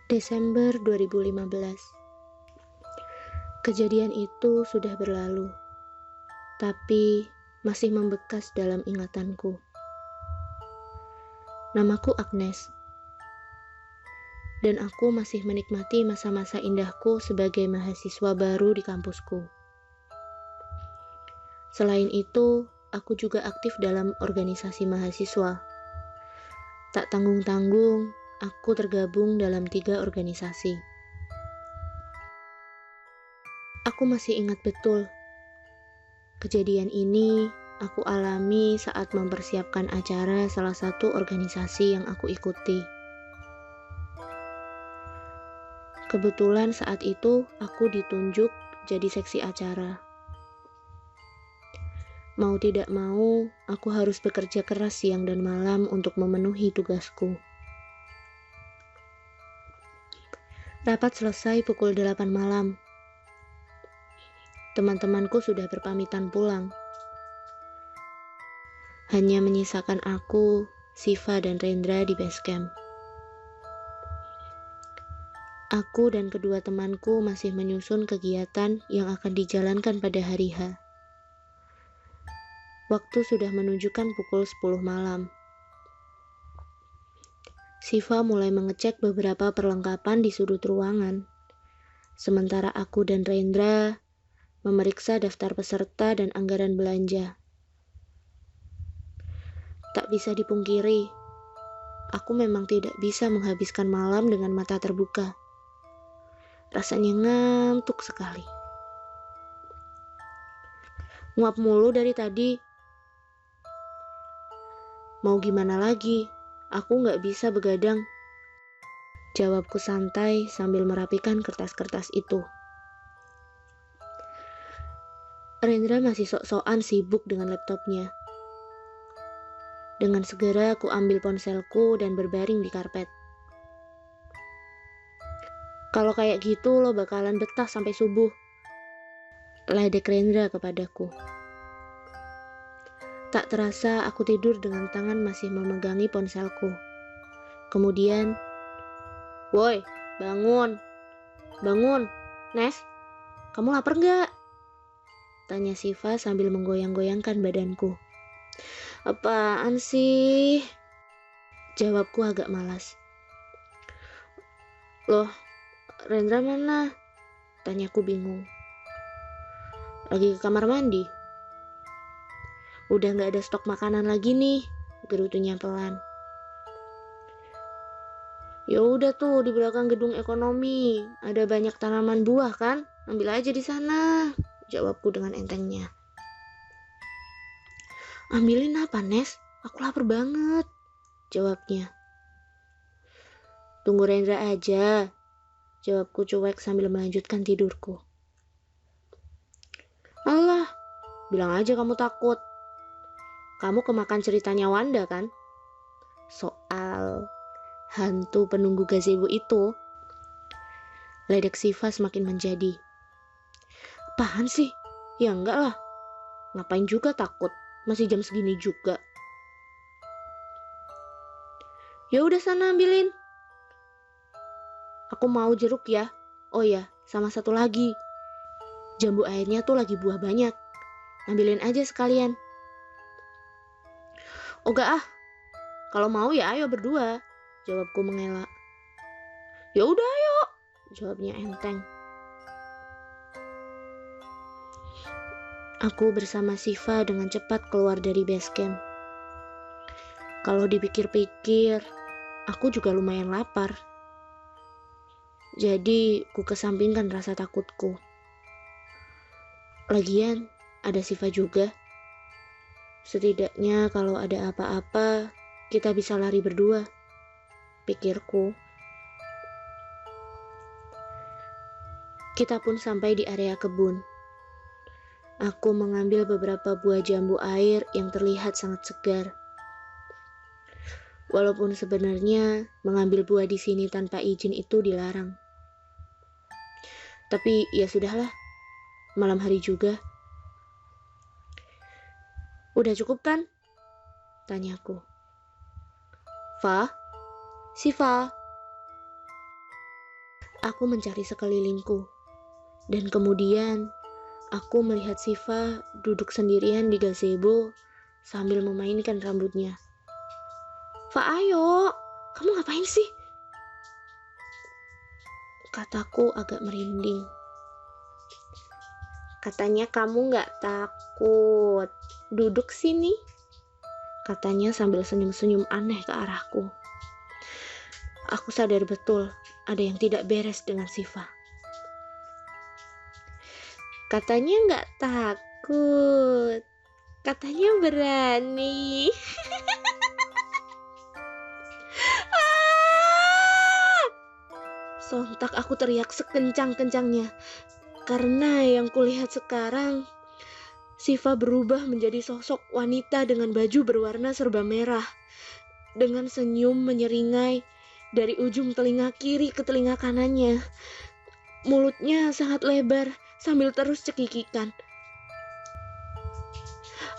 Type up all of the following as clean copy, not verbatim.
Desember 2015. Kejadian itu sudah berlalu, tapi masih membekas dalam ingatanku. Namaku Agnes, dan aku masih menikmati masa-masa indahku sebagai mahasiswa baru di kampusku. Selain itu, aku juga aktif dalam organisasi mahasiswa. Tak tanggung-tanggung, aku tergabung dalam 3 organisasi. Aku masih ingat betul, kejadian ini aku alami saat mempersiapkan acara salah satu organisasi yang aku ikuti. Kebetulan saat itu aku ditunjuk jadi seksi acara. Mau tidak mau, aku harus bekerja keras siang dan malam untuk memenuhi tugasku. Rapat selesai pukul 8 malam. Teman-temanku sudah berpamitan pulang. Hanya menyisakan aku, Siva, dan Rendra di base camp. Aku dan kedua temanku masih menyusun kegiatan yang akan dijalankan pada hari H. Waktu sudah menunjukkan pukul 10 malam. Siva mulai mengecek beberapa perlengkapan di sudut ruangan, sementara aku dan Rendra memeriksa daftar peserta dan anggaran belanja. Tak bisa dipungkiri, aku memang tidak bisa menghabiskan malam dengan mata terbuka. Rasanya ngantuk sekali. Nguap mulu dari tadi. Mau gimana lagi? Aku gak bisa begadang. Jawabku santai sambil merapikan kertas-kertas itu. Rendra masih sok-sokan sibuk dengan laptopnya. Dengan segera aku ambil ponselku dan berbaring di karpet. Kalau kayak gitu lo bakalan betah sampai subuh, ledek Rendra kepadaku. Tak terasa aku tidur dengan tangan masih memegangi ponselku. Kemudian, "Woi, bangun. Bangun, Nes. Kamu lapar gak?" tanya Siva sambil menggoyang-goyangkan badanku. "Apaan sih?" jawabku agak malas. "Loh, Rendra mana?" tanyaku bingung. "Lagi ke kamar mandi." "Udah gak ada stok makanan lagi nih," gerutunya pelan. "Ya udah tuh di belakang gedung ekonomi, ada banyak tanaman buah kan? Ambil aja di sana," jawabku dengan entengnya. "Ambilin apa, Nes? Aku lapar banget," jawabnya. "Tunggu Rendra aja," jawabku cuek sambil melanjutkan tidurku. "Alah, bilang aja kamu takut. Kamu kemakan ceritanya Wanda kan? Soal hantu penunggu gazebo itu," ledek Siva semakin menjadi. "Apaan sih? Ya enggak lah. Ngapain juga takut? Masih jam segini juga." "Ya udah sana ambilin. Aku mau jeruk ya. Oh ya, sama satu lagi. Jambu airnya tuh lagi buah banyak. Ambilin aja sekalian." "Oga ah. Kalau mau ya ayo berdua," jawabku mengelak. "Ya udah ayo," jawabnya enteng. Aku bersama Siva dengan cepat keluar dari base camp. Kalau dipikir-pikir, aku juga lumayan lapar. Jadi, ku kesampingkan rasa takutku. Lagian, ada Siva juga. Setidaknya kalau ada apa-apa, kita bisa lari berdua, pikirku. Kita pun sampai di area kebun. Aku mengambil beberapa buah jambu air yang terlihat sangat segar. Walaupun sebenarnya mengambil buah di sini tanpa izin itu dilarang. Tapi ya sudahlah, malam hari juga. "Udah cukup kan?" tanyaku. "Fa? Siva?" Aku mencari sekelilingku, dan kemudian aku melihat Siva duduk sendirian di gazebo sambil memainkan rambutnya. "Fa, ayo, kamu ngapain sih?" Kataku agak merinding. "Katanya kamu gak takut. Duduk sini," katanya sambil senyum-senyum aneh ke arahku. Aku sadar betul ada yang tidak beres dengan Siva. "Katanya gak takut. Katanya berani." Sontak aku teriak sekencang-kencangnya, karena yang kulihat sekarang, Siva berubah menjadi sosok wanita dengan baju berwarna serba merah, dengan senyum menyeringai dari ujung telinga kiri ke telinga kanannya. Mulutnya sangat lebar sambil terus cekikikan.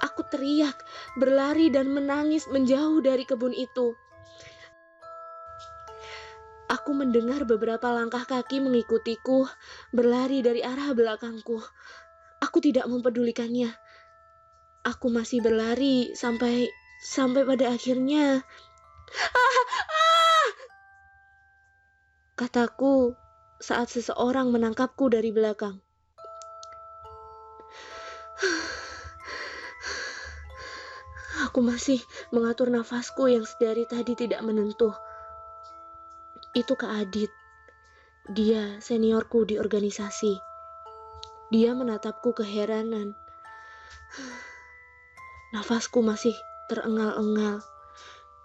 Aku teriak, berlari dan menangis menjauh dari kebun itu. Aku mendengar beberapa langkah kaki mengikutiku, berlari dari arah belakangku. Aku tidak mempedulikannya. Aku masih berlari sampai pada akhirnya, kataku saat seseorang menangkapku dari belakang. Aku masih mengatur nafasku yang sedari tadi tidak menentu. Itu Kak Adit. Dia seniorku di organisasi. Dia menatapku keheranan. Nafasku masih terengal-engal.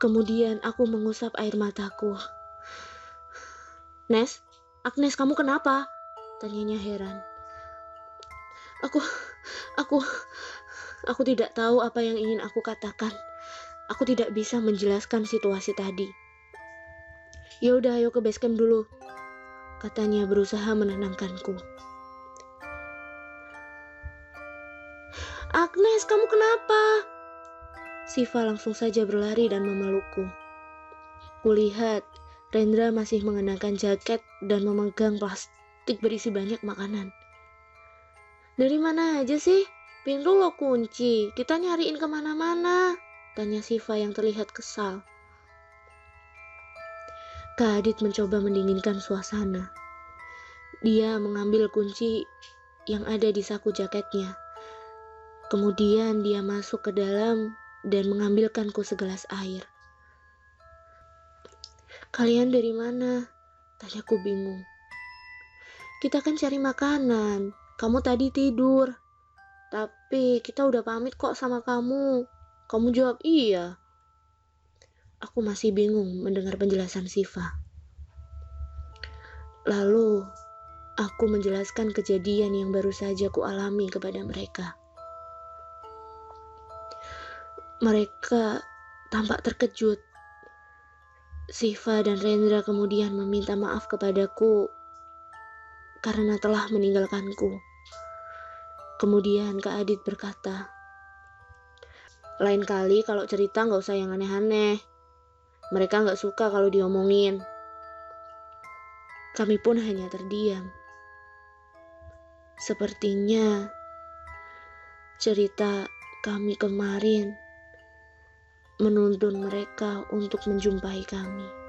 Kemudian aku mengusap air mataku. "Nes, Agnes, kamu kenapa?" tanyanya heran. Aku tidak tahu apa yang ingin aku katakan. Aku tidak bisa menjelaskan situasi tadi. "Ya udah, ayo ke base camp dulu," katanya berusaha menenangkanku. "Agnes, kamu kenapa?" Siva langsung saja berlari dan memelukku. Kulihat Rendra masih mengenakan jaket dan memegang plastik berisi banyak makanan. "Dari mana aja sih? Pintu lo kunci, kita nyariin kemana-mana," tanya Siva yang terlihat kesal. Kak Adit mencoba mendinginkan suasana. Dia mengambil kunci yang ada di saku jaketnya. Kemudian dia masuk ke dalam dan mengambilkanku segelas air. "Kalian dari mana?" tanyaku bingung. "Kita kan cari makanan. Kamu tadi tidur. Tapi kita udah pamit kok sama kamu." Kamu jawab iya. Aku masih bingung mendengar penjelasan Siva. Lalu, aku menjelaskan kejadian yang baru saja kualami kepada mereka. Mereka tampak terkejut. Siva dan Rendra kemudian meminta maaf kepadaku karena telah meninggalkanku. Kemudian Kak Adit berkata, "Lain kali kalau cerita gak usah yang aneh-aneh. Mereka gak suka kalau diomongin." Kami pun hanya terdiam. Sepertinya cerita kami kemarin menuntun mereka untuk menjumpai kami.